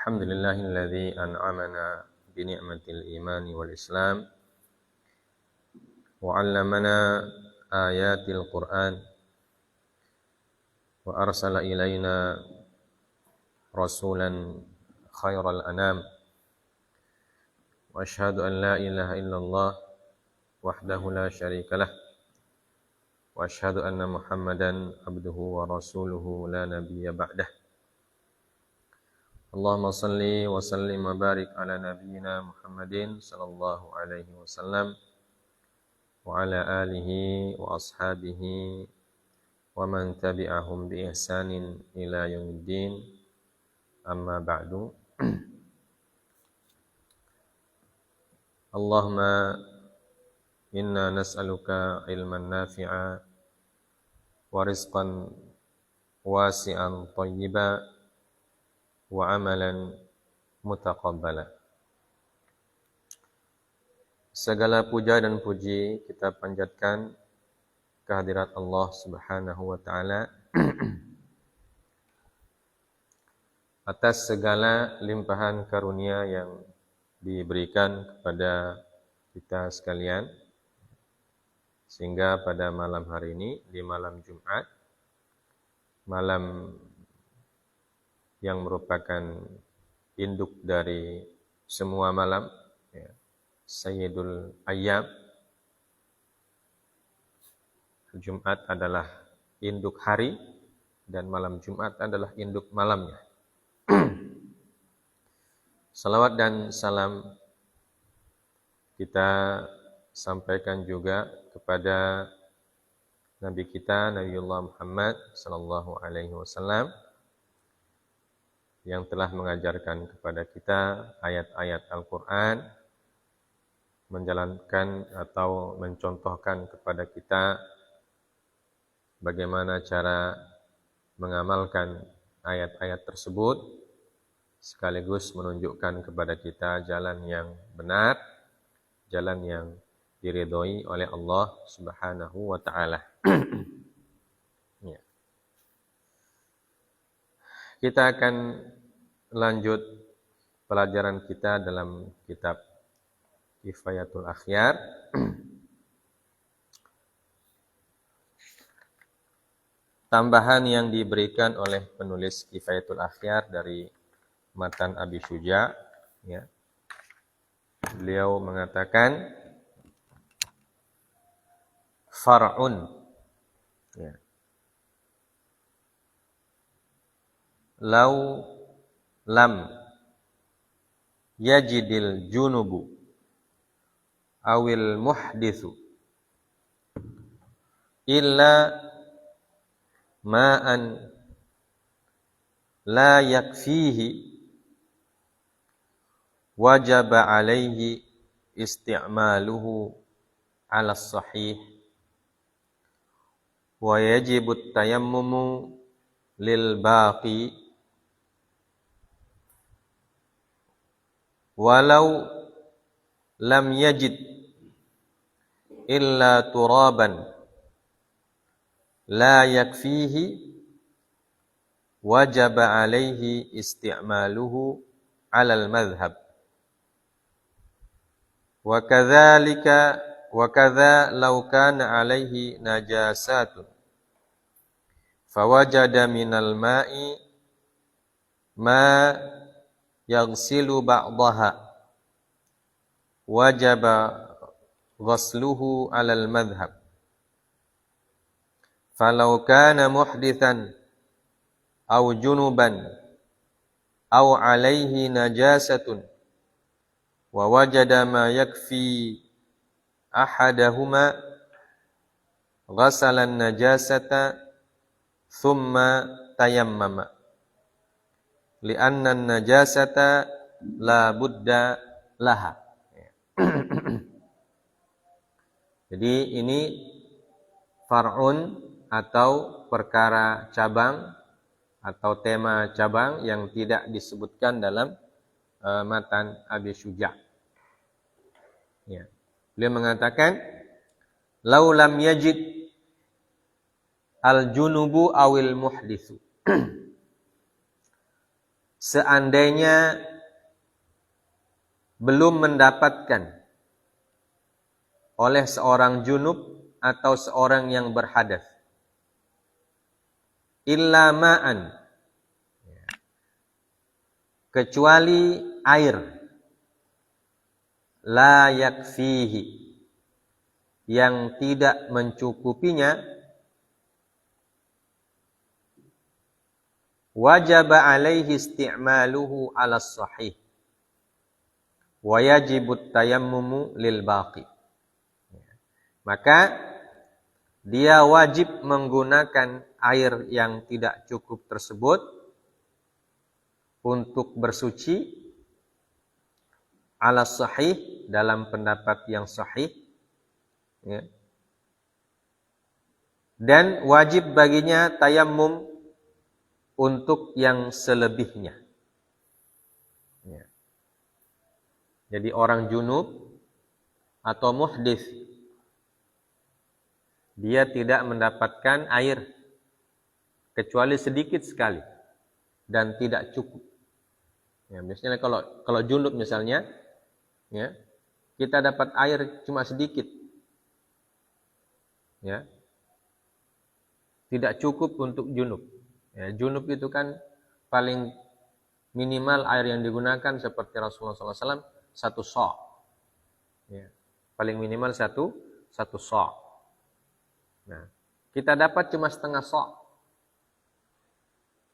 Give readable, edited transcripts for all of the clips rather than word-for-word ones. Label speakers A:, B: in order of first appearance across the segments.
A: الحمد لله الذي أنعمنا بنعمة الإيمان والإسلام وعلمنا آيات القرآن وأرسل إلينا رسولا خير الأنام وأشهد أن لا إله إلا الله وحده لا شريك له وأشهد أن محمدا عبده ورسوله لا نبي بعده اللهم صل وسلم وبارك على نبينا محمد صلى الله عليه وسلم وعلى آله وأصحابه ومن تبعهم بإحسان إلى يوم الدين أما بعد اللهم إنا نسألك علما نافعا ورزقا واسعا طيبا وعملا متقبلا. Segala puja dan puji kita panjatkan kehadirat Allah Subhanahu wa taala atas segala limpahan karunia yang diberikan kepada kita sekalian, sehingga pada malam hari ini, di malam Jumat, malam yang merupakan induk dari semua malam, ya, Sayyidul Ayyam. Jumat adalah induk hari dan malam Jumat adalah induk malamnya. Salawat dan salam kita sampaikan juga kepada Nabi kita Nabiullah Muhammad sallallahu alaihi wasallam yang telah mengajarkan kepada kita ayat-ayat Al-Quran, menjalankan atau mencontohkan kepada kita bagaimana cara mengamalkan ayat-ayat tersebut, sekaligus menunjukkan kepada kita jalan yang benar, jalan yang diridhoi oleh Allah Subhanahu wa taala. Ya. Kita akan lanjut pelajaran kita dalam kitab Kifayatul Akhyar. Tambahan yang diberikan oleh penulis Kifayatul Akhyar dari Matan Abi Syuja, ya. Beliau mengatakan far'un, ya. Lau lam yajidil junubu awil muhdithu illa ma'an la yakfihi wajaba alaihi isti'maluhu ala sahih wa yajibu tayammumu lil baqi walau lam yajid illa turaban la yakfihi wajaba alaihi isti'maluhu ala al-madhhab wa kadzalika wa kadza law kana alaihi najasatun fawajada minal ma'i ma yaghsilu ba'daha wajaba ghasluhu 'alal madhhab falau kana muhdithan aw junuban aw 'alaihi najasatun wa wajada ma yakfi ahadahuma ghasala an-najasata thumma tayammama li'anna an-najasata la budda laha. Jadi ini far'un atau perkara cabang atau tema cabang yang tidak disebutkan dalam Matan Abi Syuja. Ya. Beliau mengatakan lau lam yajid al-junubu awil muhdithu seandainya belum mendapatkan oleh seorang junub atau seorang yang berhadas illa ma'an, kecuali air, la yakfihi, yang tidak mencukupinya, wajaba alaihi isti'maluhu ala sahih wa yajibut tayammumu lil baqi. Maka dia wajib menggunakan air yang tidak cukup tersebut untuk bersuci ala sahih, dalam pendapat yang sahih, ya. Dan wajib baginya tayammum untuk yang selebihnya, ya. Jadi orang junub atau muhdits, dia tidak mendapatkan air kecuali sedikit sekali dan tidak cukup. Ya, misalnya kalau junub misalnya, ya, kita dapat air cuma sedikit, ya, tidak cukup untuk junub. Ya, junub itu kan paling minimal air yang digunakan seperti Rasulullah SAW satu sa', ya, paling minimal satu sa'. Nah, kita dapat cuma setengah sa',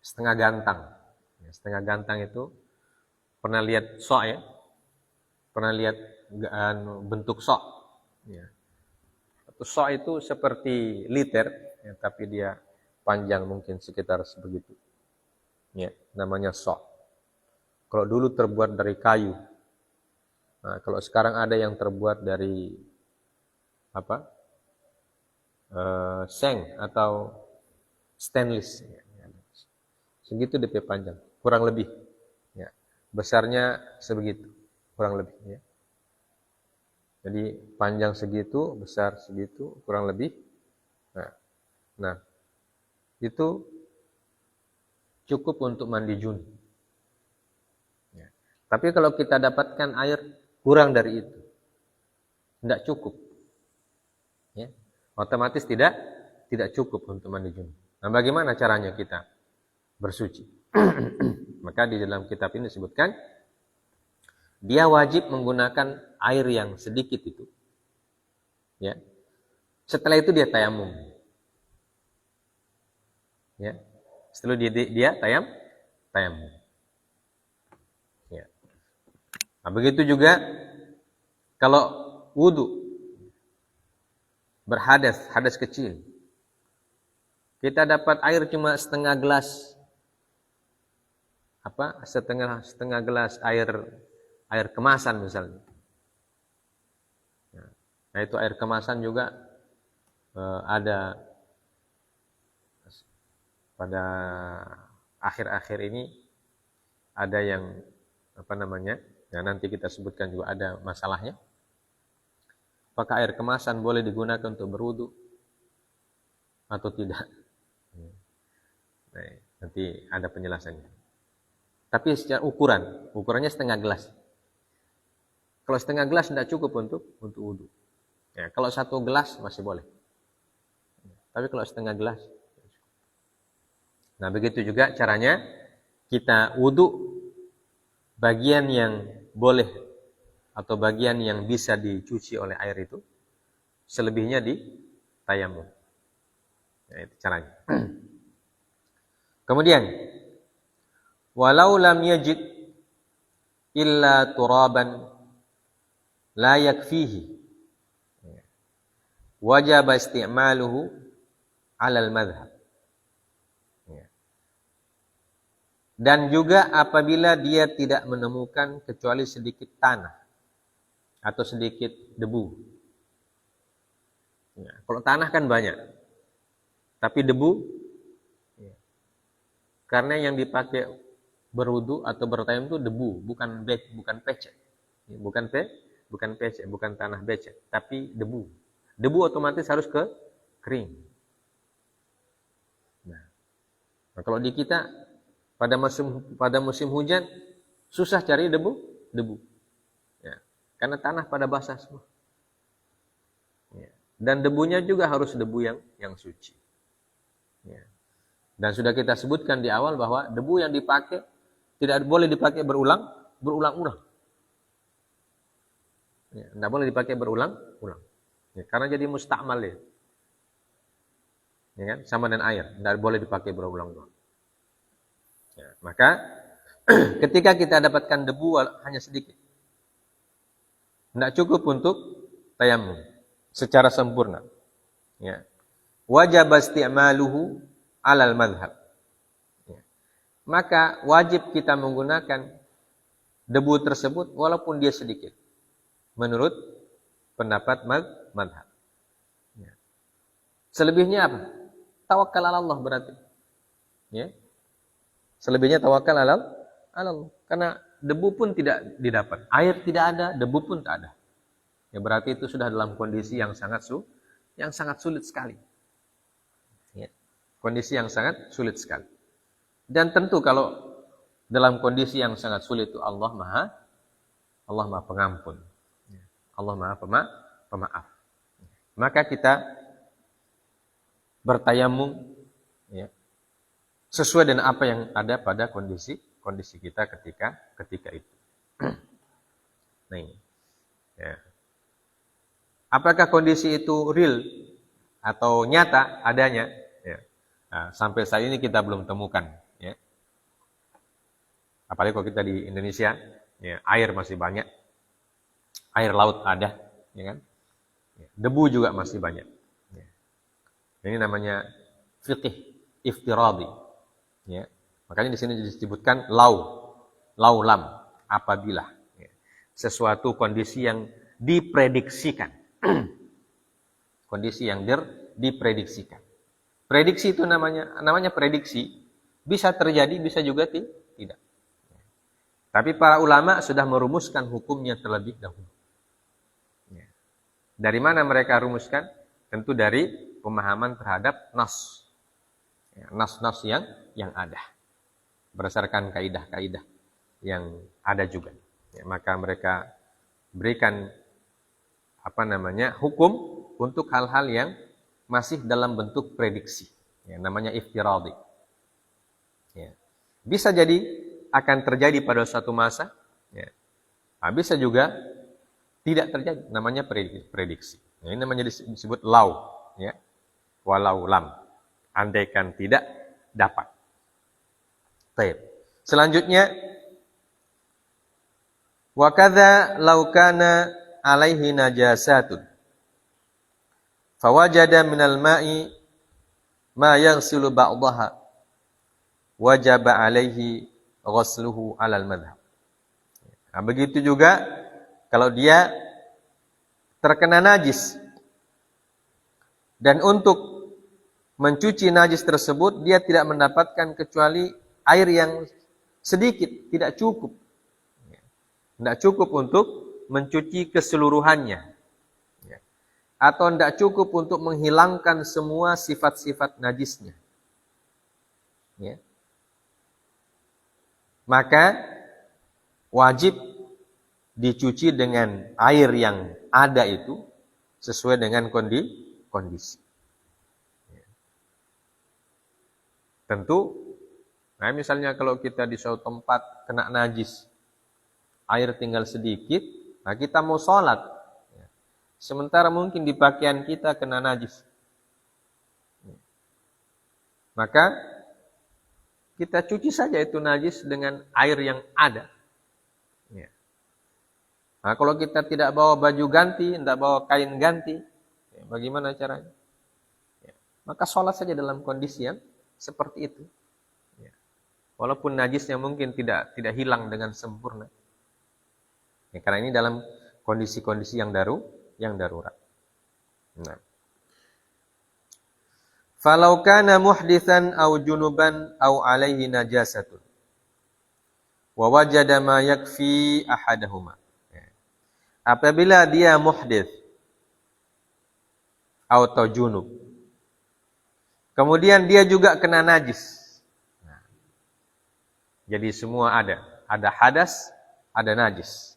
A: setengah gantang. Ya, setengah gantang itu, pernah lihat sa' ya? Pernah lihat bentuk sa'? Ya. Sa' itu seperti liter, ya, tapi dia panjang mungkin sekitar sebegitu. Ya, namanya sa'. Kalau dulu terbuat dari kayu. Nah, kalau sekarang ada yang terbuat dari apa? Seng atau stainless. Ya. Segitu DP panjang, kurang lebih. Ya. Besarnya sebegitu, kurang lebih. Ya. Jadi panjang segitu, besar segitu, kurang lebih. Nah, itu cukup untuk mandi junub. Ya. Tapi kalau kita dapatkan air kurang dari itu, tidak cukup, ya, otomatis tidak cukup untuk mandi junub. Nah, bagaimana caranya kita bersuci? Maka di dalam kitab ini disebutkan dia wajib menggunakan air yang sedikit itu, ya. Setelah itu dia tayamum, ya. Setelah dia tayamum, ya. Nah, begitu juga kalau wudu berhadas, hadas kecil, kita dapat air cuma setengah gelas, setengah gelas air kemasan misalnya. Nah, itu air kemasan juga ada pada akhir-akhir ini ada yang ya, nanti kita sebutkan juga ada masalahnya. Apakah air kemasan boleh digunakan untuk berwudu atau tidak? Nah, nanti ada penjelasannya. Tapi secara ukurannya setengah gelas. Kalau setengah gelas tidak cukup untuk wudu. Ya, kalau satu gelas masih boleh. Tapi kalau setengah gelas. Nah, begitu juga caranya kita wudu, bagian yang boleh atau bagian yang bisa dicuci oleh air itu, selebihnya di tayamum. Nah, itu caranya. Kemudian, walau lam yajid illa turaban la yakfihi, wajib isti'maluhu 'ala al-madhhab. Dan juga apabila dia tidak menemukan kecuali sedikit tanah atau sedikit debu. Ya, kalau tanah kan banyak, tapi debu, ya, karena yang dipakai berwudu atau bertayamum itu debu, bukan pecek, ya, bukan pecek, bukan tanah becek, tapi debu. Debu otomatis harus kering. Nah, kalau di kita Pada musim hujan susah cari debu. Ya. Karena tanah pada basah semua. Ya. Dan debunya juga harus debu yang suci. Ya. Dan sudah kita sebutkan di awal bahwa debu yang dipakai tidak boleh dipakai berulang-ulang. Ya, tidak boleh dipakai berulang-ulang. Ya, karena jadi musta'mal ya. Ya kan? Sama dengan air, tidak boleh dipakai berulang-ulang. Ya, maka ketika kita dapatkan debu hanya sedikit, tidak cukup untuk tayamum secara sempurna. Ya. Wajib isti'maluhu alal madhab. Ya. Maka wajib kita menggunakan debu tersebut walaupun dia sedikit. Menurut pendapat madhab. Ya. Selebihnya apa? Tawakal ala Allah berarti. Ya. Selebihnya tawakal ala Allah. Karena debu pun tidak didapat. Air tidak ada, debu pun tak ada. Ya, berarti itu sudah dalam kondisi yang sangat sulit sekali. Ya. Kondisi yang sangat sulit sekali. Dan tentu kalau dalam kondisi yang sangat sulit itu Allah Maha Pengampun. Allah Maha Pemaaf. Maka kita bertayamum ya, sesuai dengan apa yang ada pada kondisi kita ketika itu. Nah ini. Ya. Apakah kondisi itu real atau nyata adanya? Ya. Nah, sampai saat ini kita belum temukan. Ya. Apalagi kalau kita di Indonesia, ya, air masih banyak, air laut ada, ya kan? Ya. Debu juga masih banyak. Ya. Ini namanya fiqih iftiradi. Ya. Makanya di sini disebutkan lam apabila ya. Sesuatu kondisi yang diprediksikan. Kondisi yang diprediksikan. Prediksi itu namanya prediksi, bisa terjadi bisa juga tidak. Tapi para ulama sudah merumuskan hukumnya terlebih dahulu. Ya. Dari mana mereka rumuskan? Tentu dari pemahaman terhadap nas. Ya, nas-nas yang ada. Berdasarkan kaidah-kaidah yang ada juga. Ya, maka mereka berikan hukum untuk hal-hal yang masih dalam bentuk prediksi. Ya, namanya iftiradi. Ya. Bisa jadi akan terjadi pada suatu masa. Ya. Nah, bisa juga tidak terjadi. Namanya prediksi. Ya, ini namanya disebut law. Ya. Walau lam. Andaikan tidak dapat. Baik. Selanjutnya, wa kadza law kana alaihi najasatun fawajada minal ma'i ma yaghsilu ba'daha wajaba alaihi ghusluhu alal madhab. Nah, begitu juga kalau dia terkena najis dan untuk mencuci najis tersebut dia tidak mendapatkan kecuali air yang sedikit, tidak cukup. Tidak cukup untuk mencuci keseluruhannya. Atau tidak cukup untuk menghilangkan semua sifat-sifat najisnya. Ya. Maka wajib dicuci dengan air yang ada itu sesuai dengan kondisi. Tentu, nah misalnya kalau kita di suatu tempat kena najis, air tinggal sedikit, nah kita mau sholat, sementara mungkin di pakaian kita kena najis, maka kita cuci saja itu najis dengan air yang ada. Nah kalau kita tidak bawa baju ganti, tidak bawa kain ganti, bagaimana caranya? Maka sholat saja dalam kondisi yang seperti itu. Ya. Walaupun najisnya mungkin tidak hilang dengan sempurna. Ya, karena ini dalam kondisi-kondisi yang darurat. Nah. Falau kana muhditsan aw junuban aw alaihi najasatun wa wajada ma yakfi ahadahuma. Ya. Apabila dia muhdits atau junub, kemudian dia juga kena najis. Jadi semua ada. Ada hadas, ada najis.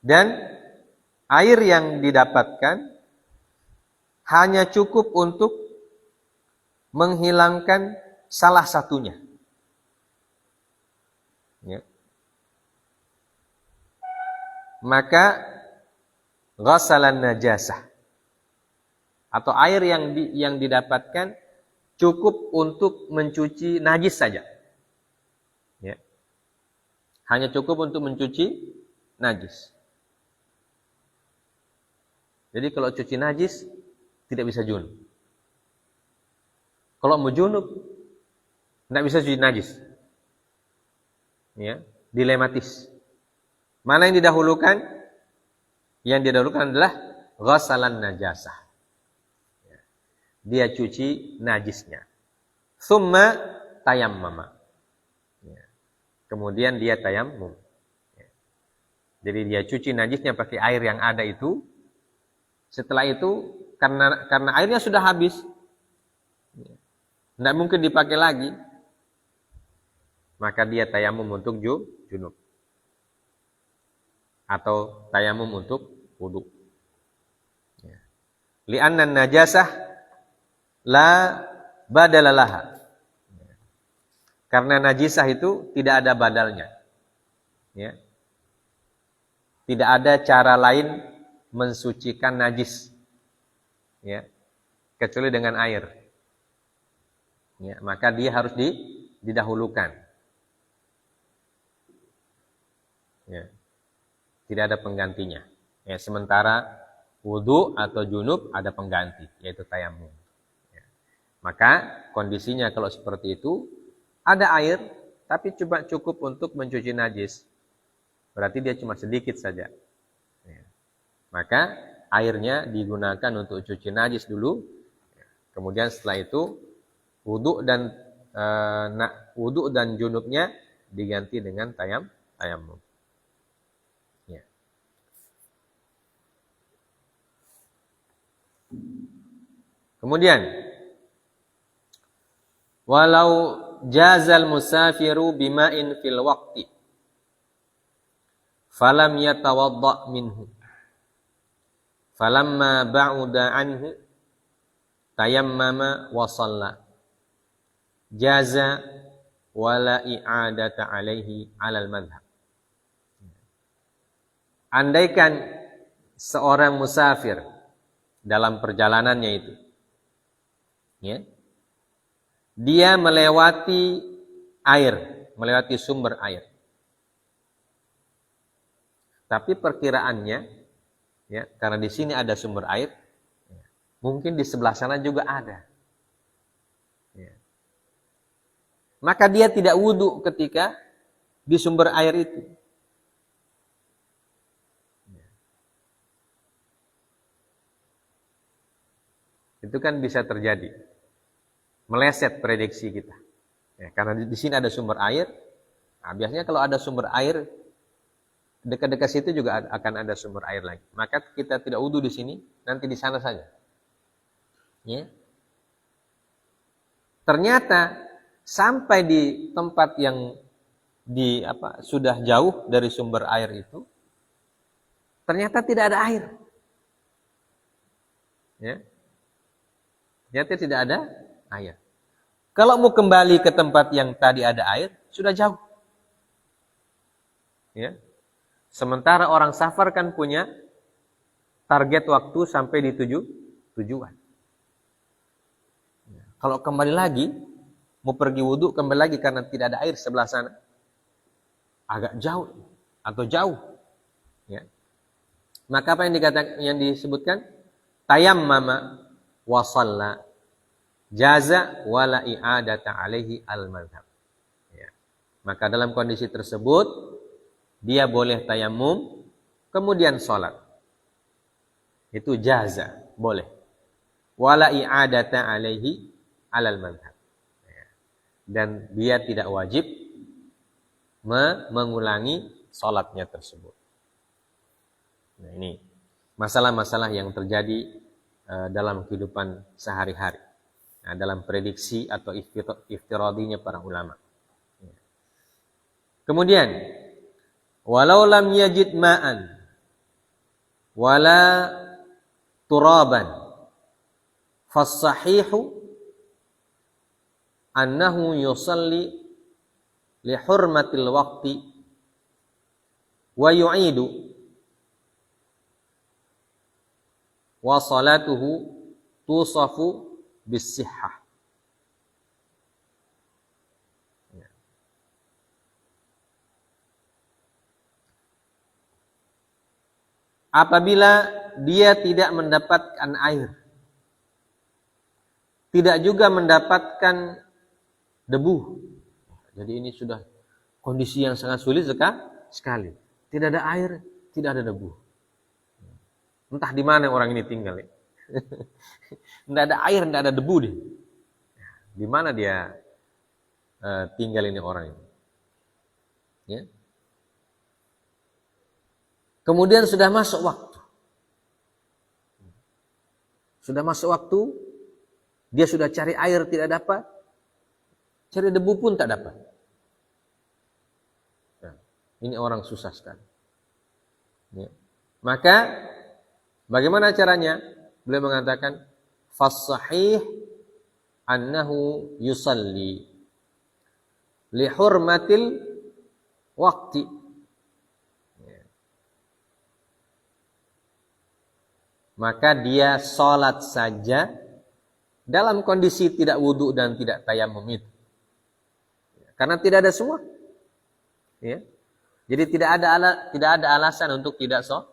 A: Dan air yang didapatkan hanya cukup untuk menghilangkan salah satunya. Ya. Maka ghasalan najasah, atau air yang didapatkan cukup untuk mencuci najis saja. Ya. Hanya cukup untuk mencuci najis. Jadi kalau cuci najis tidak bisa junub. Kalau mau junub tidak bisa cuci najis. Ya, dilematis. Mana yang didahulukan? Yang didahulukan adalah ghasalan najasah. Ya. Dia cuci najisnya. Tsumma tayammama. Ya. Kemudian dia tayammum. Ya. Jadi dia cuci najisnya pakai air yang ada itu. Setelah itu karena airnya sudah habis, tidak mungkin dipakai lagi, maka dia tayamum untuk junub atau tayamum untuk wudu. Li'anna najasah la badala laha. Karena najisah itu tidak ada badalnya. Ya. Tidak ada cara lain mensucikan najis, ya, kecuali dengan air. Ya, maka dia harus didahulukan. Ya. Tidak ada penggantinya. Ya, sementara wudu atau junub ada pengganti, yaitu tayamum. Ya. Maka kondisinya kalau seperti itu, ada air, tapi cuma cukup untuk mencuci najis. Berarti dia cuma sedikit saja. Maka airnya digunakan untuk cuci najis dulu. Kemudian setelah itu wudu dan junubnya diganti dengan tayammum. Ya. Kemudian walau jazal musafiru bima'in fil waqti falam yatawadda minhu falamma ba'uda anhu tayammama wa shalla jaza wala i'adata alaihi alal madhab. Andaikan seorang musafir dalam perjalanannya itu, ya, dia melewati sumber air, tapi perkiraannya, ya, karena di sini ada sumber air, mungkin di sebelah sana juga ada. Ya. Maka dia tidak wudu ketika di sumber air itu. Ya. Itu kan bisa terjadi. Meleset prediksi kita. Ya, karena di sini ada sumber air. Nah, biasanya kalau ada sumber air, dekat-dekat situ juga akan ada sumber air lagi. Maka kita tidak wudu di sini, nanti di sana saja. Ya. Ternyata sampai di tempat yang sudah jauh dari sumber air itu, ternyata tidak ada air. Ya. Ternyata tidak ada air. Kalau mau kembali ke tempat yang tadi ada air, sudah jauh. Ya. Sementara orang safar kan punya target waktu sampai di tujuan. Kalau kembali lagi, mau pergi wudu, kembali lagi karena tidak ada air sebelah sana, agak jauh atau jauh. Ya. Maka apa yang disebutkan? Tayammama wa shalla jaza wala i'adata alaihi al-madhab. Ya. Maka dalam kondisi tersebut, dia boleh tayamum, kemudian sholat. Itu jaza, boleh. Wala i'adata alaihi alal madhab. Dan dia tidak wajib mengulangi sholatnya tersebut. Nah, ini masalah-masalah yang terjadi dalam kehidupan sehari-hari. Nah, dalam prediksi atau iftiradinya para ulama. Kemudian, walau lam yajid ma'an wala turaban fassahihu annahu yusalli li hurmatil waqti wa yu'idu wa salatuhu tusafu bis-sihhah. Apabila dia tidak mendapatkan air, tidak juga mendapatkan debu. Jadi ini sudah kondisi yang sangat sulit sekali. Tidak ada air, tidak ada debu. Entah di mana orang ini tinggal. Tidak ada air, tidak ada debu deh. Di mana dia tinggal ini orang ini? Ya. Kemudian sudah masuk waktu. Sudah masuk waktu, dia sudah cari air tidak dapat, cari debu pun tak dapat. Nah, ini orang susah sekali. Ya. Maka bagaimana caranya? Beliau mengatakan, fas-sahih annahu yusalli li hurmatil waqti. Maka dia sholat saja dalam kondisi tidak wudhu dan tidak tayamum itu. Karena tidak ada semua. Ya. Jadi tidak ada alasan untuk tidak sholat.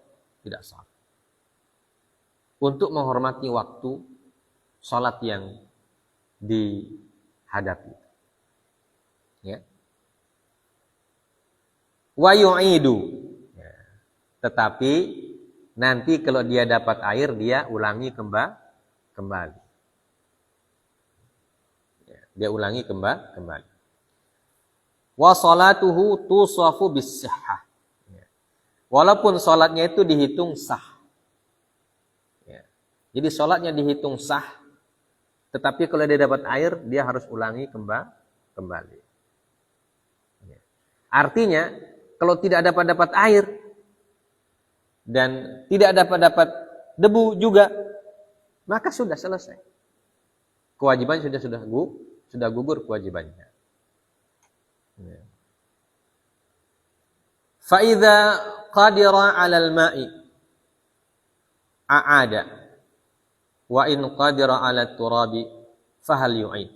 A: Untuk menghormati waktu sholat yang dihadapi. Ya. Wa yu'idu. Ya. Tetapi nanti kalau dia dapat air, dia ulangi kembali. Ya, dia ulangi kembali. Wa salatuhu tusafu bis-sihhah. Ya. Walaupun salatnya itu dihitung sah. Ya. Jadi salatnya dihitung sah, tetapi kalau dia dapat air, dia harus ulangi kembali. Ya. Artinya, kalau tidak dapat air dan tidak dapat debu juga, maka sudah selesai. Kewajiban sudah gugur kewajibannya. Ya. Fa idza qadira 'alal ma'i a'ada wa in qadira 'alat turabi fahal yu'id.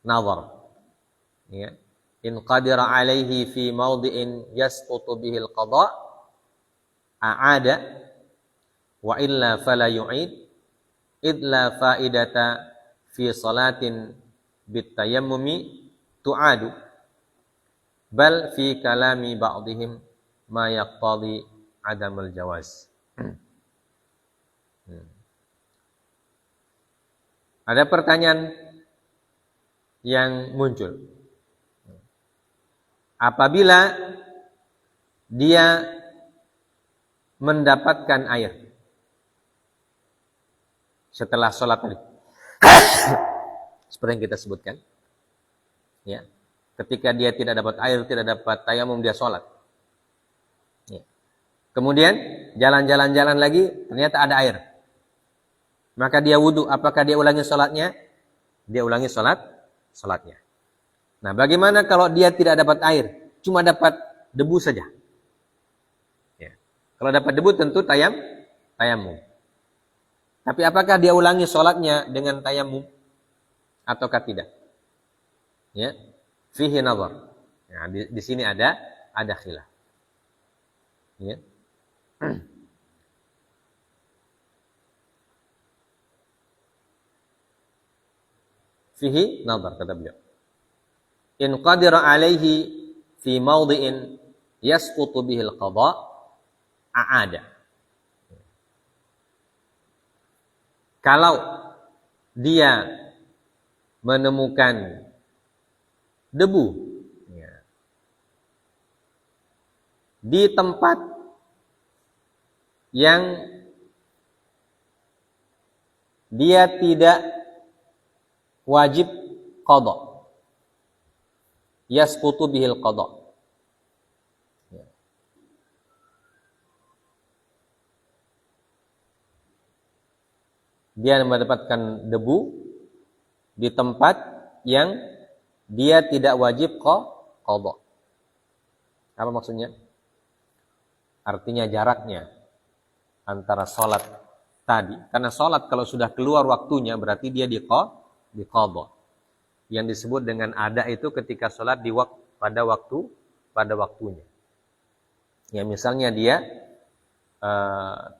A: Nazar. Ya. In qadira 'alaihi fi mawdi'in yasqutu bihi al-qada' a'ada wa illa fala yu'id idla faidata fi salatin bitayammumi tu'adu bal fi kalami ba'dihim ma yaqtadi adamul jawaz. Ada pertanyaan yang muncul. Apabila dia mendapatkan air setelah sholat tadi, seperti yang kita sebutkan, ya, ketika dia tidak dapat air, tidak dapat tayamum, dia sholat. Ya. Kemudian jalan lagi, ternyata ada air, maka dia wudhu. Apakah dia ulangi sholatnya? Dia ulangi sholatnya. Nah, bagaimana kalau dia tidak dapat air, cuma dapat debu saja? Kalau dapat debu tentu tayamum. Tapi apakah dia ulangi sholatnya dengan tayamum ataukah tidak? Ya, fihi nazar. Nah, di sini ada khilaf. Ya. Fihi nazar kata beliau. In qadira alaihi fi mawdi'in yasqutu bihi al-qada' a'ada. Kalau dia menemukan debu ya, di tempat yang dia tidak wajib qada, yasqutu bihil qada. Ya. Dia mendapatkan debu di tempat yang dia tidak wajib qada. Apa maksudnya? Artinya jaraknya antara sholat tadi. Karena sholat kalau sudah keluar waktunya berarti dia di qada. Yang disebut dengan ada itu ketika sholat pada waktunya. Ya misalnya dia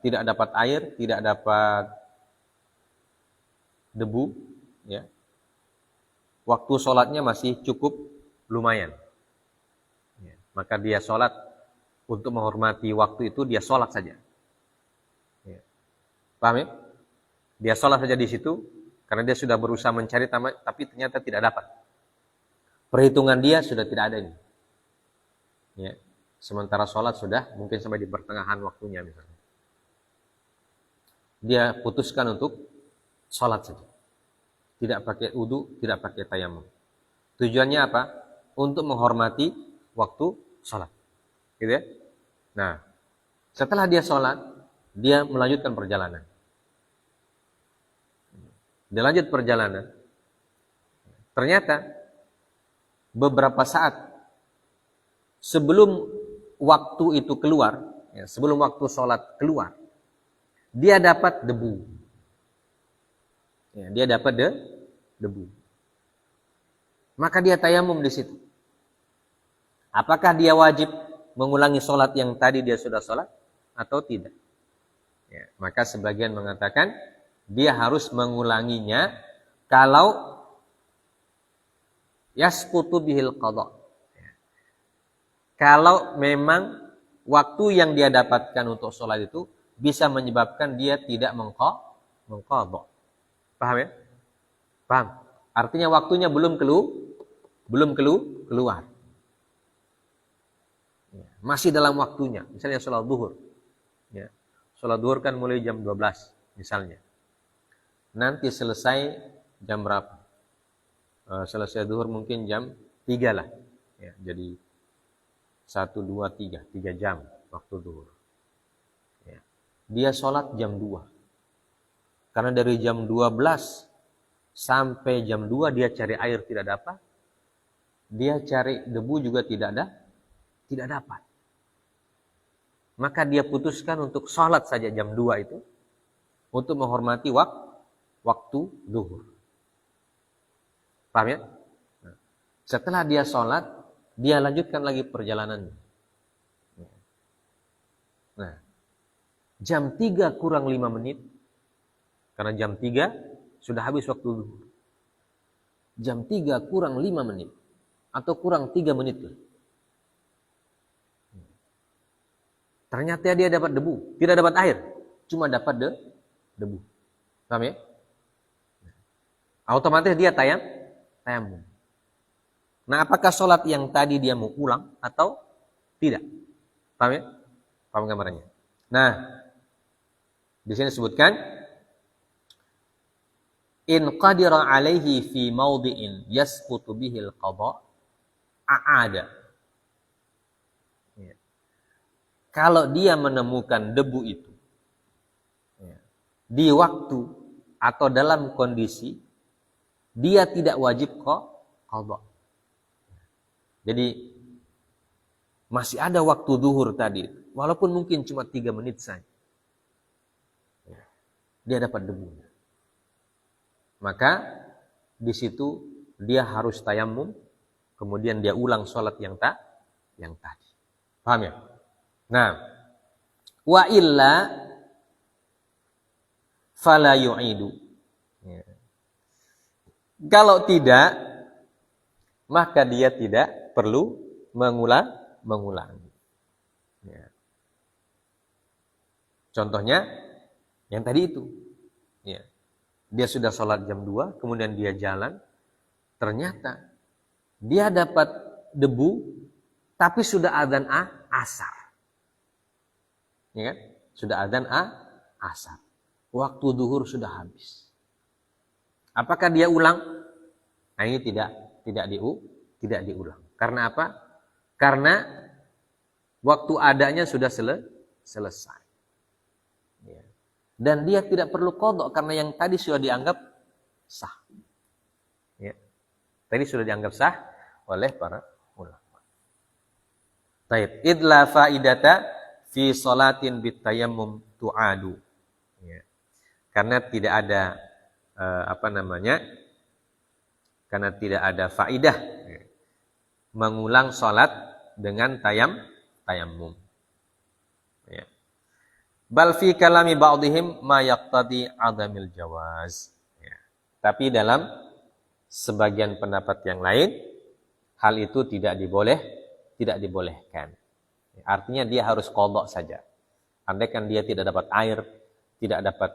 A: tidak dapat air, tidak dapat debu, ya. Waktu sholatnya masih cukup lumayan. Ya. Maka dia sholat untuk menghormati waktu itu dia sholat saja. Ya. Paham ya? Dia sholat saja di situ. Karena dia sudah berusaha mencari tapi ternyata tidak dapat. Perhitungan dia sudah tidak ada ini. Ya. Sementara sholat sudah mungkin sampai di pertengahan waktunya misalnya. Dia putuskan untuk sholat saja. Tidak pakai wudu, tidak pakai tayamum. Tujuannya apa? Untuk menghormati waktu sholat. Gitu ya? Nah, setelah dia sholat, dia melanjutkan perjalanan. Dia lanjut perjalanan. Ternyata beberapa saat sebelum waktu itu keluar, ya, sebelum waktu sholat keluar, dia dapat debu. Ya, dia dapat debu. Maka dia tayamum di situ. Apakah dia wajib mengulangi sholat yang tadi dia sudah sholat atau tidak? Ya, maka sebagian mengatakan dia harus mengulanginya kalau yasqutu bihil qada. Kalau memang waktu yang dia dapatkan untuk sholat itu bisa menyebabkan dia tidak mengqadha. Paham ya? Paham? Artinya waktunya belum keluar. Masih dalam waktunya. Misalnya sholat zuhur. Ya. Sholat zuhur kan mulai jam 12 misalnya. Nanti selesai jam berapa? Selesai zuhur mungkin jam 3 lah. Ya, jadi 1, 2, 3. 3 jam waktu zuhur. Ya. Dia sholat jam 2. Karena dari jam 12 sampai jam 2 dia cari air tidak dapat. Dia cari debu juga tidak dapat. Maka dia putuskan untuk sholat saja jam 2 itu. Untuk menghormati waktu zuhur. Paham ya? Setelah dia sholat, dia lanjutkan lagi perjalanannya. Nah, jam 3 kurang 5 menit, karena jam 3 sudah habis waktu zuhur. Jam 3 kurang 5 menit, atau kurang 3 menit. Ternyata dia dapat debu, tidak dapat air, cuma dapat debu. Paham ya? Otomatis dia tayamum. Nah, apakah sholat yang tadi dia mau ulang atau tidak? Paham ya? Paham gambarannya? Nah, di sini disebutkan in qadira alaihi fi mawdi'in yasqutu bihil qada a'ada. Ya. Kalau dia menemukan debu itu ya, di waktu atau dalam kondisi dia tidak wajib qada. Jadi masih ada waktu zuhur tadi, walaupun mungkin cuma 3 menit saja. Dia dapat debu. Maka di situ dia harus tayamum, kemudian dia ulang sholat yang tadi. Paham ya? Nah, wa illa fala yu'idu. Ya. Kalau tidak, maka dia tidak perlu mengulangi. Ya. Contohnya yang tadi itu. Ya. Dia sudah sholat jam 2, kemudian dia jalan. Ternyata dia dapat debu, tapi sudah adzan asar. Ya kan? Sudah adzan asar. Waktu zuhur sudah habis. Apakah dia ulang? Nah, ini tidak diulang. Karena apa? Karena waktu adanya sudah selesai. Ya. Dan dia tidak perlu qadha karena yang tadi sudah dianggap sah. Ya. Tadi sudah dianggap sah oleh para ulama. Taib. Idla faidata fi salatin bitayammum tu'adu. Ya. Karena tidak ada karena tidak ada faidah mengulang salat dengan tayammum. Ya. Bal fi kalami ba'dihim ma yaqtadi 'adamil jawaz. Ya. Tapi dalam sebagian pendapat yang lain hal itu tidak dibolehkan. Artinya dia harus qadha saja. Andaikan dia tidak dapat air, tidak dapat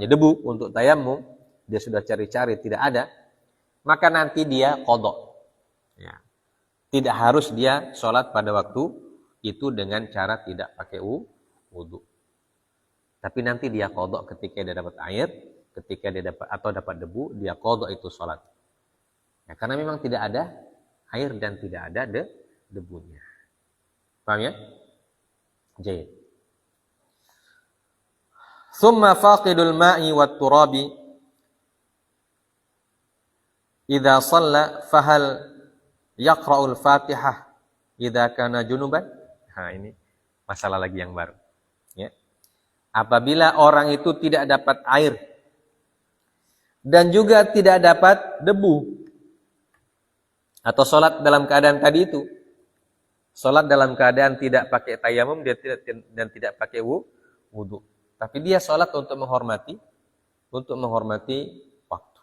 A: debu untuk tayammum, dia sudah cari-cari tidak ada, maka nanti dia qadha. Ya. Tidak harus dia sholat pada waktu itu dengan cara tidak pakai wudu. Tapi nanti dia qadha ketika dia dapat air, ketika dia dapat debu, dia qadha itu sholat. Ya, karena memang tidak ada air dan tidak ada debunya. Paham ya? Jayid. Thumma faqidul ma'i wat turabi idza shalla fahal yaqra'ul Fatihah idza kana junuban? Nah, ini masalah lagi yang baru. Ya. Apabila orang itu tidak dapat air dan juga tidak dapat debu atau salat dalam keadaan tadi itu, salat dalam keadaan tidak pakai tayammum dan tidak pakai wudu. Tapi dia sholat untuk menghormati waktu.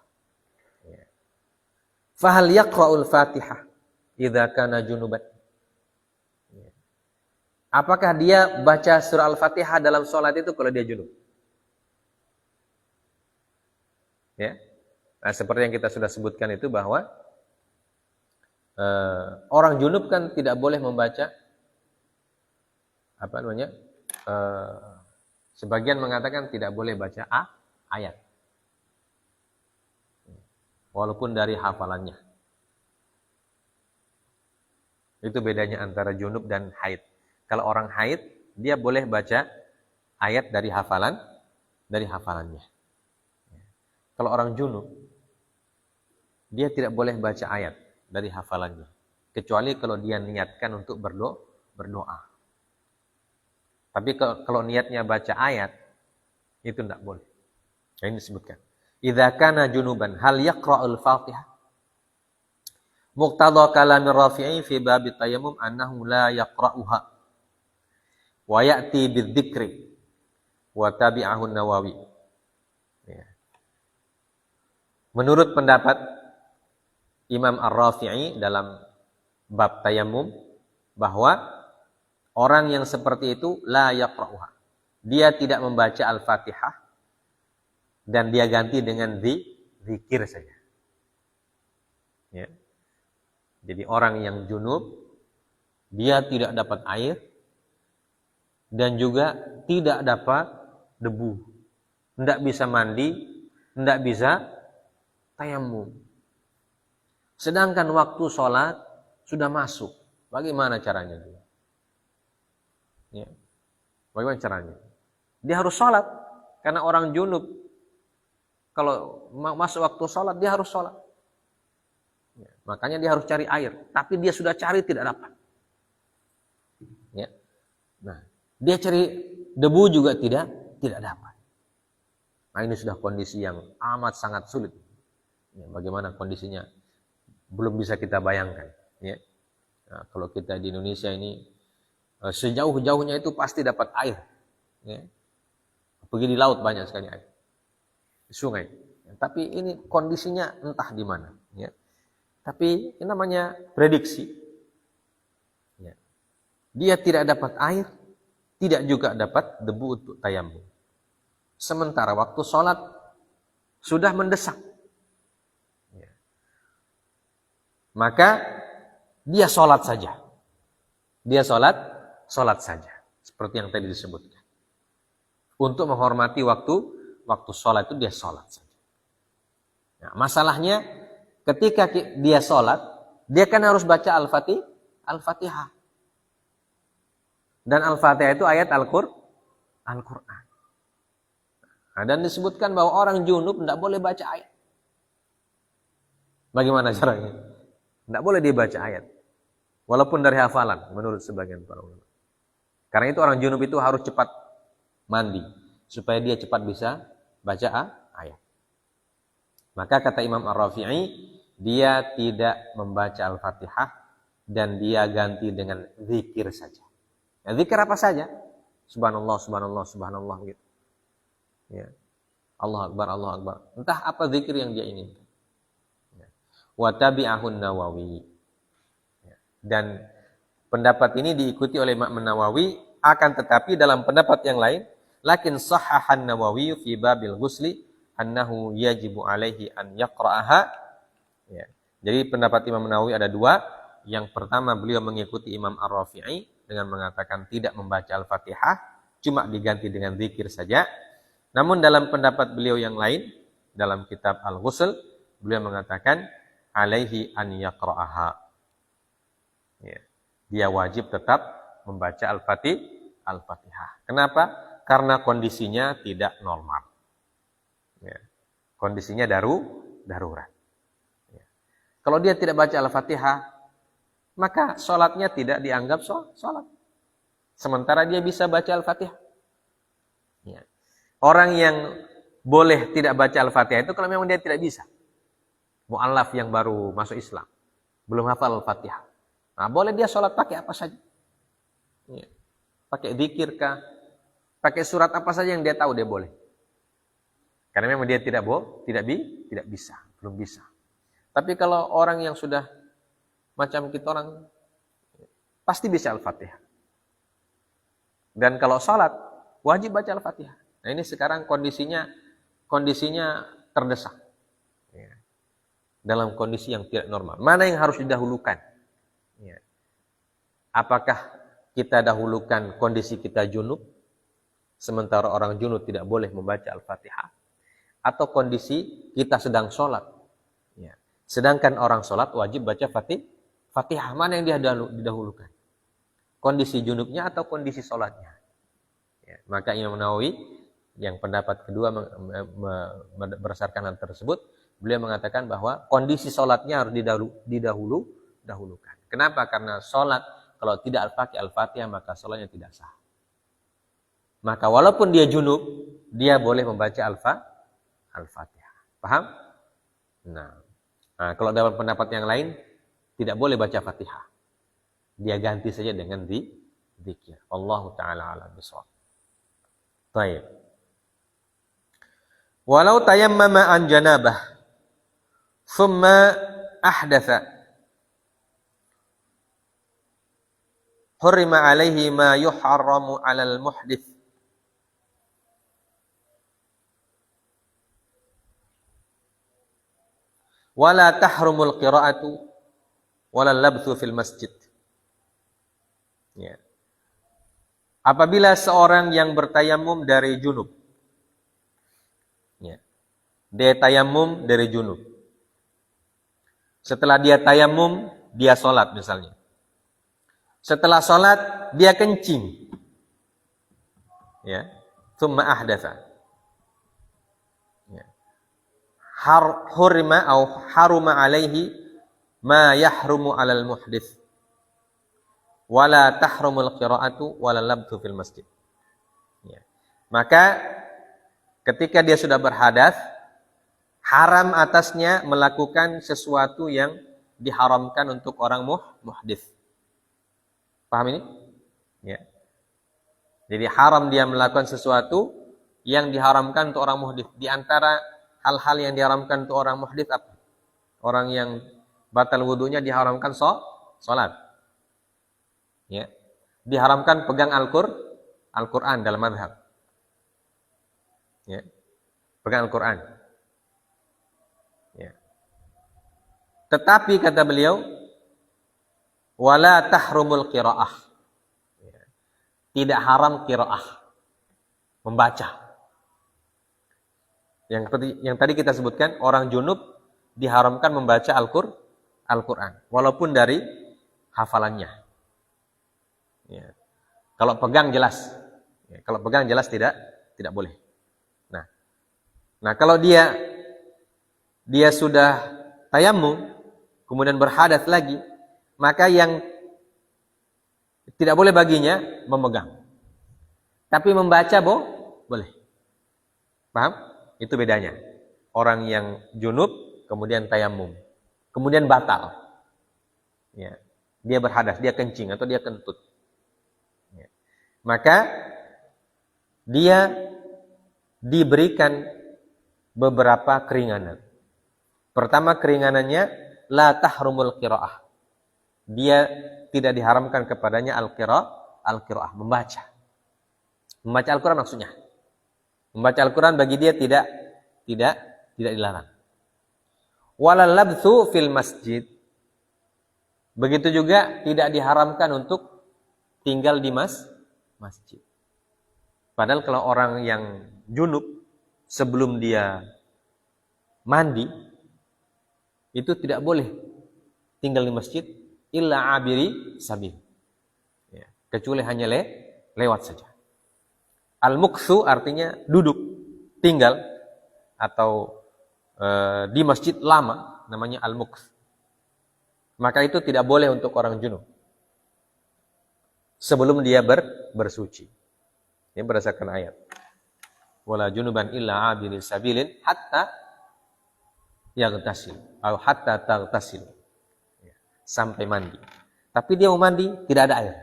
A: Fahal yaqra'ul Fatihah idza kana junuban? Apakah dia baca surah Al-Fatihah dalam sholat itu kalau dia junub? Ya. Nah, seperti yang kita sudah sebutkan itu bahwa orang junub kan tidak boleh membaca sebagian mengatakan tidak boleh baca ayat. Walaupun dari hafalannya. Itu bedanya antara junub dan haid. Kalau orang haid, dia boleh baca ayat dari hafalannya. Kalau orang junub, dia tidak boleh baca ayat dari hafalannya. Kecuali kalau dia niatkan untuk berdoa. Tapi kalau niatnya baca ayat, itu tidak boleh. Ini disebutkan. Idza kana junuban hal yaqra'ul Fatihah? Muqtadha kalamir Rafi'i fi bab tayammum annahu la yaqra'uha. Wa ya'ti bidzikri wa tabi'ahu Nawawi. Ya. Menurut pendapat Imam Ar-Rafi'i dalam bab tayammum bahwa orang yang seperti itu la yaqra'uha. Dia tidak membaca Al-Fatihah dan dia ganti dengan zikir saja. Ya. Jadi orang yang junub dia tidak dapat air dan juga tidak dapat debu. Tidak bisa mandi, tidak bisa tayammum. Sedangkan waktu sholat sudah masuk. Bagaimana caranya dia? Ya. Bagaimana caranya? Dia harus sholat. Karena orang junub, kalau masuk waktu sholat, dia harus sholat. Ya. Makanya dia harus cari air. Tapi dia sudah cari, tidak dapat. Ya. Nah, dia cari debu juga tidak dapat. Nah, ini sudah kondisi yang amat sangat sulit. Ya, bagaimana kondisinya? Belum bisa kita bayangkan. Ya. Nah, kalau kita di Indonesia ini, sejauh-jauhnya itu pasti dapat air. Ya. Pergi di laut banyak sekali air. Di sungai. Ya, tapi ini kondisinya entah di mana. Ya. Tapi ini namanya prediksi. Ya. Dia tidak dapat air, tidak juga dapat debu untuk tayammum. Sementara waktu sholat sudah mendesak. Ya. Maka dia sholat saja. Dia sholat saja. Seperti yang tadi disebutkan. Untuk menghormati waktu sholat itu dia sholat saja. Nah, masalahnya ketika dia sholat, dia kan harus baca Al-Fatihah. Dan Al-Fatihah itu ayat Al-Quran. Nah, dan disebutkan bahwa orang junub tidak boleh baca ayat. Bagaimana caranya? Tidak boleh dia baca ayat. Walaupun dari hafalan, menurut sebagian para ulama. Karena itu orang junub itu harus cepat mandi. Supaya dia cepat bisa baca ayat. Maka kata Imam Ar-Rafi'i, dia tidak membaca Al-Fatihah dan dia ganti dengan zikir saja. Ya, zikir apa saja? Subhanallah, subhanallah, subhanallah gitu. Ya. Allah Akbar, Allah Akbar. Entah apa zikir yang dia inginkan. Ya. Wa tabi'ahun Nawawi. Ya. Dan pendapat ini diikuti oleh Imam Nawawi, akan tetapi dalam pendapat yang lain, lakin sahhahan Nawawi fi babil ghusli annahu yajibu alaihi an yaqra'aha. Ya. Jadi pendapat Imam Nawawi ada dua. Yang pertama, beliau mengikuti Imam Ar-Rafi'i dengan mengatakan tidak membaca Al-Fatihah, cuma diganti dengan zikir saja. Namun dalam pendapat beliau yang lain, dalam kitab Al-Ghusl, beliau mengatakan alaihi an yaqra'aha. Ya. Dia wajib tetap membaca Al-Fatihah. Kenapa? Karena kondisinya tidak normal. Ya. Kondisinya darurat. Ya. Kalau dia tidak baca Al-Fatihah, maka sholatnya tidak dianggap sholat. Sementara dia bisa baca Al-Fatihah. Ya. Orang yang boleh tidak baca Al-Fatihah itu kalau memang dia tidak bisa. Mu'allaf yang baru masuk Islam. Belum hafal Al-Fatihah. Nah, boleh dia sholat pakai apa saja. Ya. Pakai zikir kah? Pakai surat apa saja yang dia tahu dia boleh. Karena memang dia tidak bisa. Belum bisa. Tapi kalau orang yang sudah macam kita orang, pasti bisa Al-Fatihah. Dan kalau sholat, wajib baca Al-Fatihah. Nah ini sekarang kondisinya terdesak. Ya. Dalam kondisi yang tidak normal. Mana yang harus didahulukan? Ya. Apakah kita dahulukan kondisi kita junub, sementara orang junub tidak boleh membaca Al-Fatihah? Atau kondisi kita sedang sholat? Ya. Sedangkan orang sholat wajib baca Fatihah. Mana yang didahulukan? Kondisi junubnya atau kondisi sholatnya? Ya, maka Imam Nawawi yang pendapat kedua berdasarkan hal tersebut, beliau mengatakan bahwa kondisi sholatnya harus didahulukan. Kenapa? Karena sholat kalau tidak pakai Al-Fatihah maka sholatnya tidak sah. Maka walaupun dia junub, dia boleh membaca Al-Fatihah. Paham? Nah, kalau dalam pendapat yang lain tidak boleh baca Fatihah. Dia ganti saja dengan zikir. Allahu ta'ala a'lam bishawab. Baik. Walau tayammama an janabah thumma ahdatha hurrima alaihi ma yuharramu 'alal muhdits wala tahrumul qira'atu wala labthu fil masjid. Ya. Apabila seorang yang bertayamum dari junub, ya, dia tayamum dari junub. Setelah dia tayamum, dia sholat misalnya. Setelah sholat, dia kencing. Ya, thumma ahdatha. Ya. Hurima atau haruma alaihi ma yahrumu alal muhdits. Wala tahrumul qira'atu wala labthu fil masjid. Ya. Maka ketika dia sudah berhadas, haram atasnya melakukan sesuatu yang diharamkan untuk orang muhdits. Paham ini? Ya. Jadi haram dia melakukan sesuatu yang diharamkan untuk orang muhdits. Di antara hal-hal yang diharamkan untuk orang muhdits apa? Orang yang batal wudunya diharamkan salat. Ya. Diharamkan pegang Al-Quran dalam mazhab. Ya. Pegang Al-Quran. Ya. Tetapi kata beliau, wala tahrumul qira'ah. Ya. Tidak haram qira'ah. Membaca. Yang tadi kita sebutkan, orang junub diharamkan membaca Al-Quran, walaupun dari hafalannya. Ya. Kalau pegang jelas, kalau pegang jelas tidak boleh. Nah, kalau dia sudah tayamum, kemudian berhadas lagi, maka yang tidak boleh baginya memegang. Tapi membaca boleh. Paham? Itu bedanya. Orang yang junub, kemudian tayamum, kemudian batal. Ya. Dia berhadas, dia kencing atau dia kentut. Ya. Maka dia diberikan beberapa keringanan. Pertama keringanannya, la tahrumul qiraah. Dia tidak diharamkan kepadanya al-qiraah, membaca. Membaca Al-Quran maksudnya. Membaca Al-Quran bagi dia tidak dilarang. Walal labthu fil masjid. Begitu juga tidak diharamkan untuk tinggal di masjid. Padahal kalau orang yang junub sebelum dia mandi itu tidak boleh tinggal di masjid illa abiri sabil. Ya, kecuali hanya lewat saja. Al-mukthu artinya duduk, tinggal atau di masjid lama, namanya al-mukth. Maka itu tidak boleh untuk orang junub sebelum dia bersuci. Ini berdasarkan ayat. Wala junuban illa abiri sabilin hatta yaghtasil atau hatta taghtasil. Sampai mandi. Tapi dia mau mandi tidak ada air.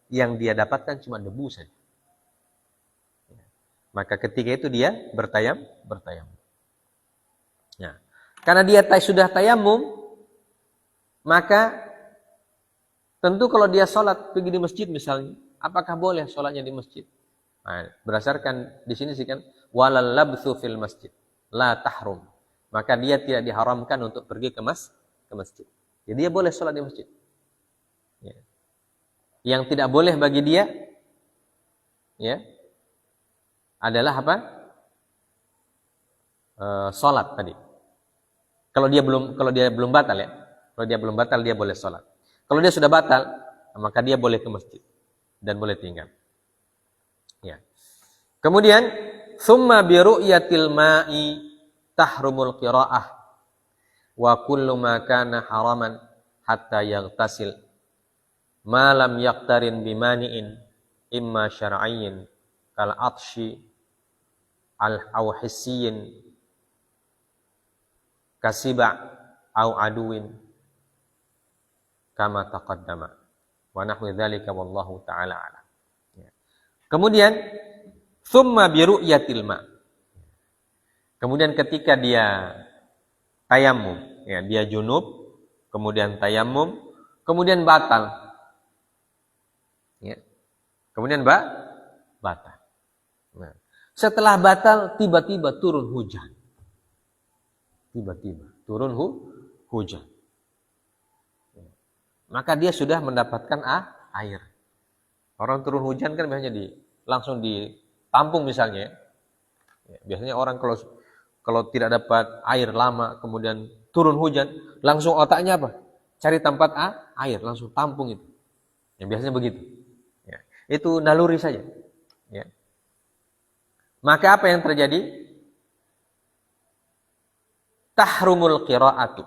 A: Yang dia dapatkan cuma debu saja. Maka ketika itu dia bertayamum. Ya. Karena dia sudah tayamum, maka tentu kalau dia sholat pergi di masjid misalnya, apakah boleh sholatnya di masjid? Nah, berdasarkan di sini sih kan, walal labthu fil masjid, la tahrum. Maka dia tidak diharamkan untuk pergi ke masjid. Jadi dia boleh sholat di masjid. Ya. Yang tidak boleh bagi dia, ya, adalah apa? Sholat tadi. Kalau dia belum batal ya. Kalau dia belum batal dia boleh sholat. Kalau dia sudah batal, maka dia boleh ke masjid dan boleh tinggal. Ya. Kemudian, summa bi ru'yatil ma'i tahrumul qira'ah wa kullu ma kana haraman hatta yaghtasil ma lam yaqtarin bimani'in imma syar'iyyin kal atshi au hissiyin kasiba au aduin kama taqaddama wa nahwu dzalika wallahu taala alam. Kemudian summa bi ru'yatil ma. Kemudian ketika dia tayamum, ya, dia junub, kemudian tayamum, kemudian batal. Ya. Kemudian batal. Nah, setelah batal tiba-tiba turun hujan. Tiba-tiba turun hujan. Maka dia sudah mendapatkan air. Orang turun hujan kan biasanya langsung ditampung misalnya. Ya, biasanya orang kalau tidak dapat air lama kemudian turun hujan, langsung otaknya apa? Cari tempat air, langsung tampung itu. Ya, biasanya begitu. Ya, itu naluri saja. Ya. Maka apa yang terjadi? Tahrumul qira'atu.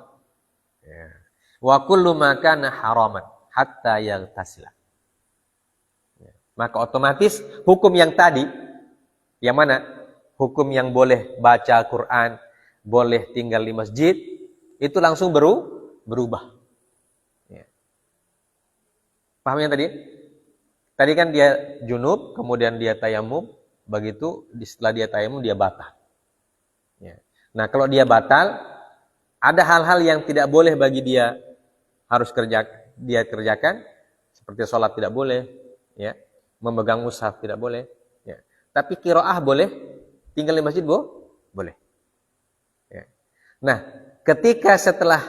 A: Ya. Wa kullu ma kana haraman hatta yaghtasila. Ya. Maka otomatis hukum yang tadi, yang mana? Hukum yang boleh baca Quran, boleh tinggal di masjid, itu langsung berubah. Ya. Paham yang tadi? Tadi kan dia junub, kemudian dia tayamum, begitu setelah dia tayamum dia batal. Ya. Nah, kalau dia batal, ada hal-hal yang tidak boleh bagi dia kerjakan, seperti sholat tidak boleh, ya, memegang mushaf tidak boleh, ya. Tapi qiraah boleh, tinggal di masjid boleh. Ya. Nah, ketika setelah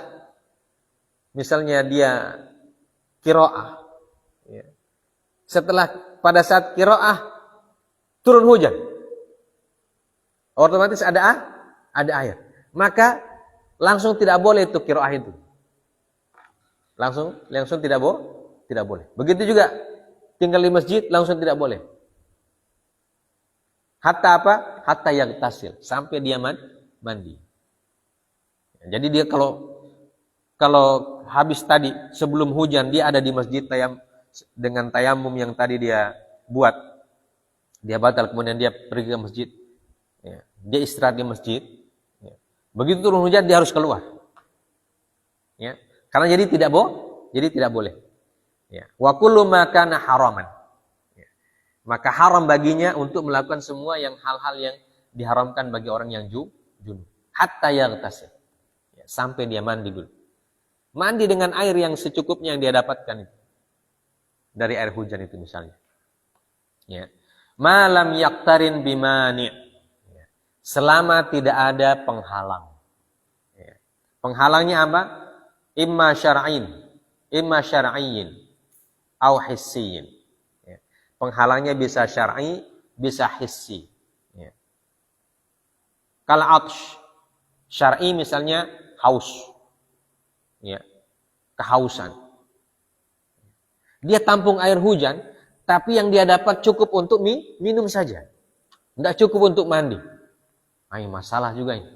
A: misalnya dia qiraah, ya, pada saat qiraah turun hujan, otomatis ada air. Maka langsung tidak boleh itu qiraah itu. Langsung tidak boleh. Begitu juga tinggal di masjid langsung tidak boleh. Hatta apa? Hatta yaghtasil, sampai dia mandi. Jadi dia kalau habis tadi sebelum hujan dia ada di masjid dengan tayamum yang tadi dia buat, dia batal, kemudian dia pergi ke masjid, ya, dia istirahat di masjid, ya. Begitu turun hujan dia harus keluar, ya, karena jadi tidak boleh, ya. Wa kullu ma kana haraman, ya. Maka haram baginya untuk melakukan semua hal-hal yang diharamkan bagi orang yang junub, hatta yaghtasil, ya, sampai dia mandi dulu. Mandi dengan air yang secukupnya yang dia dapatkan itu. Dari air hujan itu misalnya. Ya. Malam yaktarin bimani. Ya. Selama tidak ada penghalang. Ya. Penghalangnya apa? Imma syar'iyyin au hissiyyin. Ya. Penghalangnya bisa syar'i, bisa hissi. Ya. Kal atsh. Syar'i misalnya haus. Ya. Kehausan. Dia tampung air hujan, tapi yang dia dapat cukup untuk minum saja. Tidak cukup untuk mandi. Nah, ini masalah juga ini.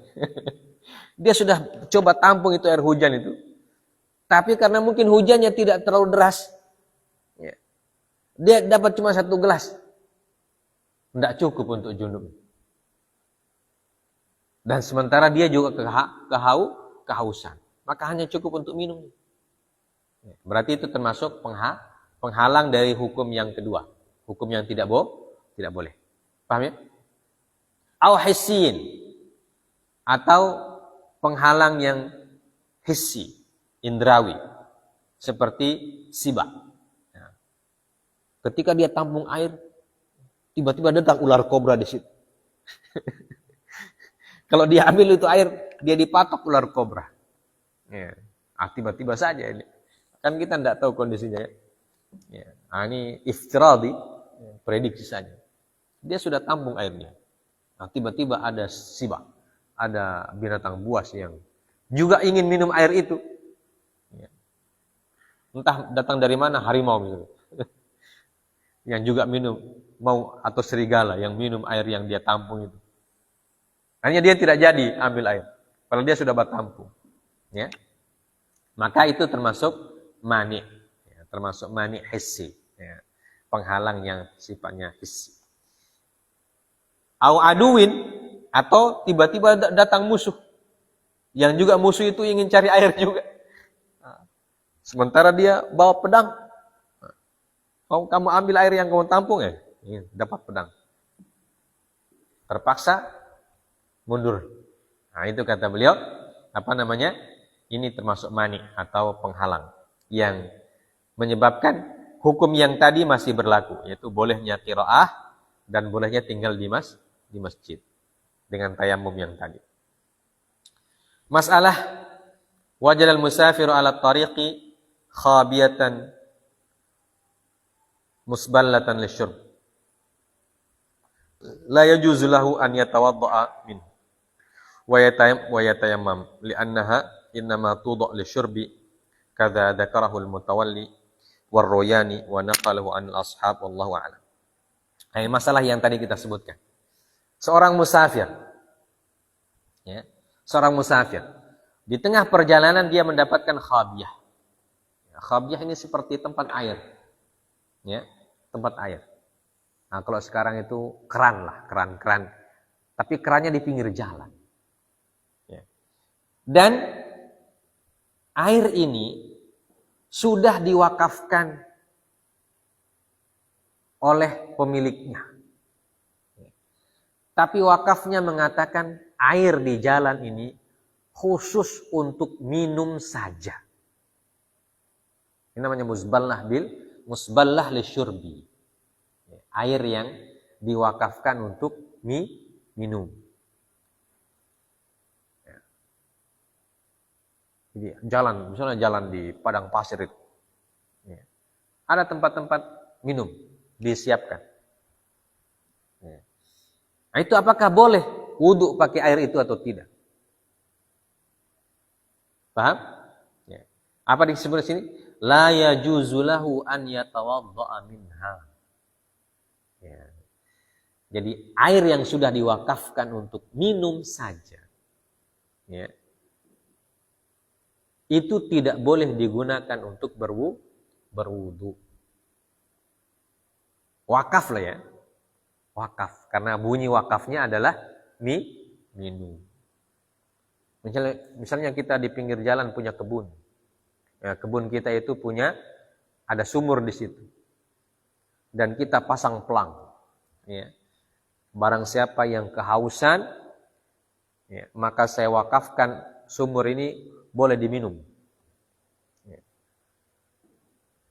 A: Dia sudah coba tampung itu air hujan itu. Tapi karena mungkin hujannya tidak terlalu deras. Ya, dia dapat cuma 1 gelas. Tidak cukup untuk junub. Dan sementara dia juga kehausan. Maka hanya cukup untuk minum. Ya, berarti itu termasuk penghalang dari hukum yang kedua. Hukum yang tidak boleh. Paham ya? Au hissiyin. Atau penghalang yang hissi, indrawi. Seperti sibak. Nah, ketika dia tampung air, tiba-tiba datang ular kobra di situ. Kalau dia ambil itu air, dia dipatok ular kobra. Ya. Tiba-tiba saja ini. Kan kita tidak tahu kondisinya ya. Ya, ini iftiradi, prediksi saja. Dia sudah tampung airnya. Nah, tiba-tiba ada sibak, ada binatang buas yang juga ingin minum air itu. Ya. Entah datang dari mana, harimau misalnya. Yang juga minum, atau serigala yang minum air yang dia tampung itu. Hanya dia tidak jadi ambil air, padahal dia sudah bertampung. Ya. Maka itu termasuk mani. Termasuk mani hissi, ya. Penghalang yang sifatnya hissi. Au aduin, atau tiba-tiba datang musuh, yang juga musuh itu ingin cari air juga. Sementara dia bawa pedang. Kamu ambil air yang kamu tampung ya, dapat pedang. Terpaksa mundur. Nah itu kata beliau, ini termasuk mani atau penghalang yang menyebabkan hukum yang tadi masih berlaku, yaitu bolehnya qiraah dan bolehnya tinggal di masjid dengan tayamum yang tadi. Masalah wajadal musafiru ala tariqi khabiyatan musballatan lisyurb la yajuzu lahu an yatawadda'a min wa yatayammam li'annaha innama tudha lisyurbi kadza dzakarahu al-mutawalli war-royani wa naqalahu anil ashab wallahu a'lam. Ini masalah yang tadi kita sebutkan. Seorang musafir, ya, seorang musafir di tengah perjalanan dia mendapatkan khabiyah. Ya, khabiyah ini seperti tempat air, ya, tempat air. Nah kalau sekarang itu keran, tapi kerannya di pinggir jalan. Ya. Dan air ini sudah diwakafkan oleh pemiliknya. Tapi wakafnya mengatakan air di jalan ini khusus untuk minum saja. Ini namanya musballah lisyurbi. Air yang diwakafkan untuk minum. Jadi misalnya jalan di padang pasir itu. Ya. Ada tempat-tempat minum disiapkan. Ya. Nah, itu apakah boleh wudu pakai air itu atau tidak? Paham? Ya. Apa disebut di sini? La yajuzu lahu an yatawadda'a minha. Ya. Jadi air yang sudah diwakafkan untuk minum saja, ya, itu tidak boleh digunakan untuk berwudu. Wakaf lah ya. Wakaf. Karena bunyi wakafnya adalah minum. Misalnya kita di pinggir jalan punya kebun. Ya, kebun kita itu ada sumur di situ. Dan kita pasang pelang. Ya. Barang siapa yang kehausan, ya, maka saya wakafkan sumur ini boleh diminum. Ya.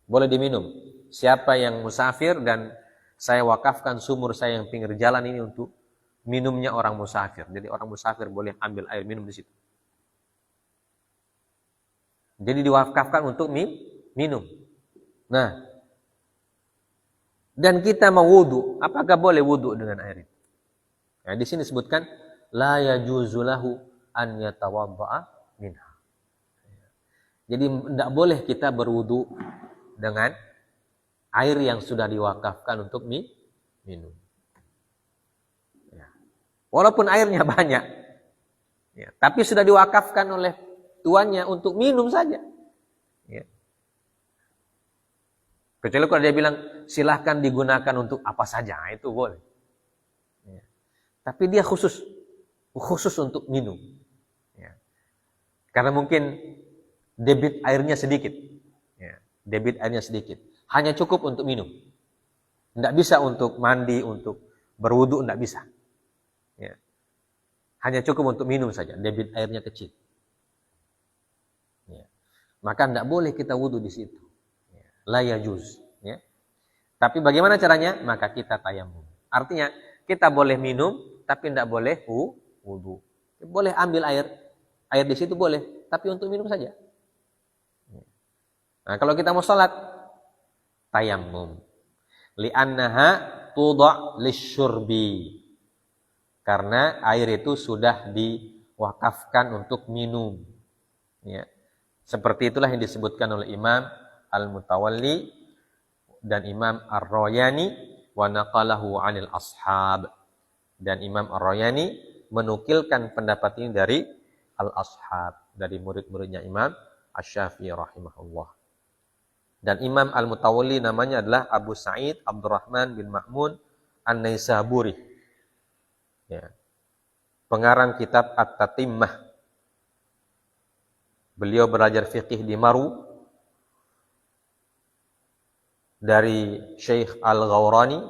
A: Boleh diminum. Siapa yang musafir dan saya wakafkan sumur saya yang pinggir jalan ini untuk minumnya orang musafir. Jadi orang musafir boleh ambil air minum di situ. Jadi diwakafkan untuk minum. Nah, dan kita mau wudu, apakah boleh wudu dengan air itu? Nah, di sini disebutkan la yajuzu lahu an yatawadda'a minha. Jadi tidak boleh kita berwudu dengan air yang sudah diwakafkan untuk minum. Ya. Walaupun airnya banyak, ya, tapi sudah diwakafkan oleh tuannya untuk minum saja. Ya. Kecuali kalau dia bilang silahkan digunakan untuk apa saja, itu boleh. Ya. Tapi dia khusus untuk minum. Ya. Karena mungkin debit airnya sedikit. Ya. Debit airnya sedikit. Hanya cukup untuk minum. Tidak bisa untuk mandi, untuk berwudu, tidak bisa. Ya. Hanya cukup untuk minum saja. Debit airnya kecil. Ya. Maka tidak boleh kita wudu di situ. Ya. La yajuz. Ya. Tapi bagaimana caranya? Maka kita tayamum. Artinya kita boleh minum, tapi tidak boleh wudu. Boleh ambil air. Air di situ boleh, tapi untuk minum saja. Ya. Nah, kalau kita mau sholat, tayamum. Li'annaha tudha' lisyurbi. Karena air itu sudah diwakafkan untuk minum. Ya. Seperti itulah yang disebutkan oleh Imam Al-Mutawalli dan Imam Ar-Rayani wa naqalahu 'anil ashab. Dan Imam Ar-Rayani menukilkan pendapat ini dari al-ashab, dari murid-muridnya Imam Asy-Syafi'i rahimahullah. Dan Imam Al-Mutawalli namanya adalah Abu Sa'id Abdurrahman bin Ma'mun An-Naisaburi. Ya. Pengarang kitab At-Tatimmah. Beliau belajar fiqih di Maru dari Syekh Al-Ghawrani.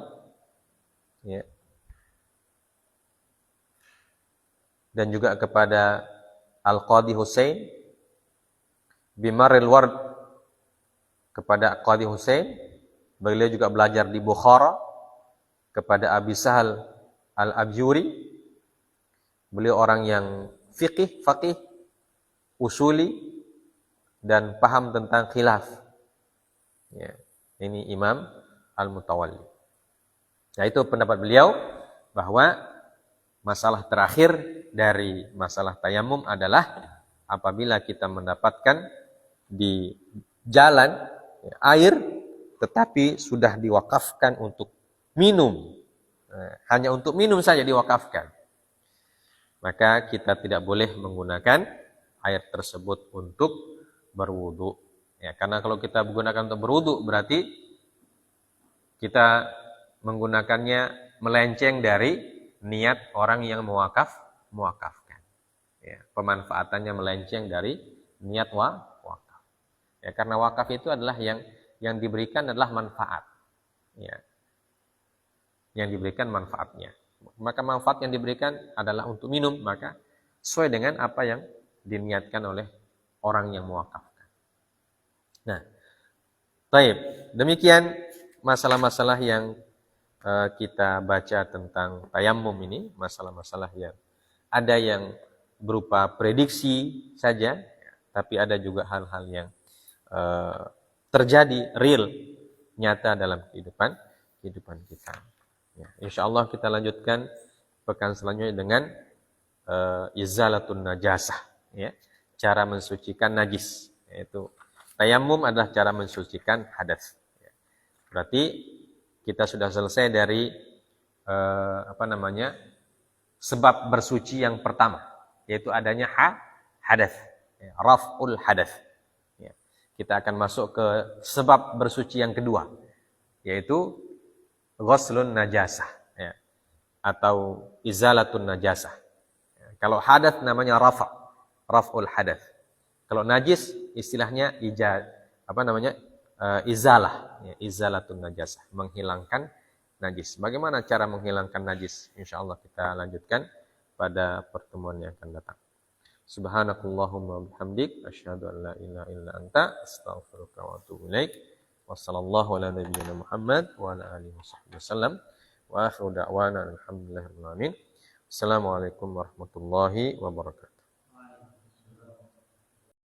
A: Ya. Dan juga kepada Al-Qadhi Husain Bimaril Ward, kepada Qadhi Husain. Beliau juga belajar di Bukhara kepada Abi Sahal Al-Abjuri. Beliau orang yang faqih, usuli, dan paham tentang khilaf. Ya, ini Imam Al-Mutawalli. Nah, itu pendapat beliau bahwa masalah terakhir dari masalah tayamum adalah apabila kita mendapatkan di jalan air tetapi sudah diwakafkan untuk minum. Hanya untuk minum saja diwakafkan. Maka kita tidak boleh menggunakan air tersebut untuk berwudu. Ya, karena kalau kita menggunakan untuk berwudu berarti kita menggunakannya melenceng dari niat orang yang mewakafkan. Ya, pemanfaatannya melenceng dari niat wakaf. Ya, karena wakaf itu adalah yang diberikan adalah manfaat. Ya. Yang diberikan manfaatnya. Maka manfaat yang diberikan adalah untuk minum, maka sesuai dengan apa yang diniatkan oleh orang yang mewakafkan. Nah, baik. Demikian masalah-masalah yang kita baca tentang tayamum ini, masalah-masalah yang ada yang berupa prediksi saja, tapi ada juga hal-hal yang terjadi real, nyata dalam kehidupan kita. Ya, insyaallah kita lanjutkan pekan selanjutnya dengan izalatun najasah, ya, cara mensucikan najis, yaitu tayamum adalah cara mensucikan hadas. Berarti kita sudah selesai dari sebab bersuci yang pertama, yaitu adanya hadas, raf'ul hadas. Kita akan masuk ke sebab bersuci yang kedua, yaitu ghuslun najasah, atau izalatun najasah. Kalau hadas namanya raf'ul hadas. Kalau najis istilahnya izalah, izalatun najasah, menghilangkan najis. Bagaimana cara menghilangkan najis? Insyaallah kita lanjutkan pada pertemuan yang akan datang. Subhanakallahumma bihamdik asyhadu an la ilaha illa anta astaghfiruka wa atubu ilaik. Wassallallahu ala nabiyyina Muhammad wa ala alihi wasallam. Wa akhiru da'wana alhamdulillahirabbil alamin. Assalamualaikum warahmatullahi wabarakatuh.